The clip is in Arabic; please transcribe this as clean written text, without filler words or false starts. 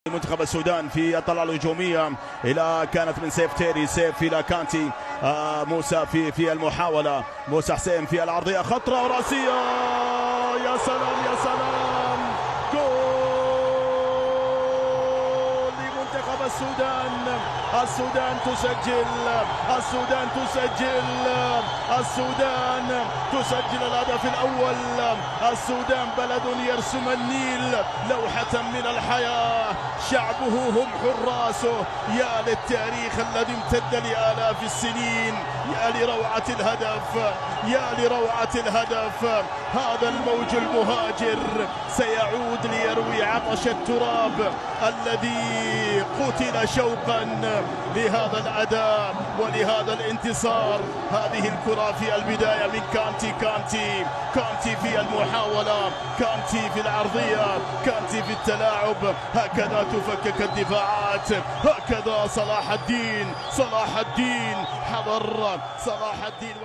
منتخب السودان في الطلعة الهجومية إلى كانت من سيف تيري، سيف إلى كانتي، موسى في المحاولة، موسى حسين في العرضية خطرة ورأسية، يا سلام يا سلام، جول لمنتخب السودان. السودان تسجل، السودان تسجل، السودان تسجل الهدف الأول. السودان بلد يرسم النيل لوحة من الحياة، شعبه هم حراسه. يا للتاريخ الذي امتد لآلاف السنين، يا لروعة الهدف، يا لروعة الهدف. هذا الموج المهاجر سيعود ليروي عطش التراب الذي قتل شوقا لهذا الأداء ولهذا الانتصار. هذه الكرة في البداية من كانتي في المحاولة، كانتي في العرضية، كانتي في التلاعب. هكذا تفكك الدفاعات، هكذا صلاح الدين حضر صلاح الدين.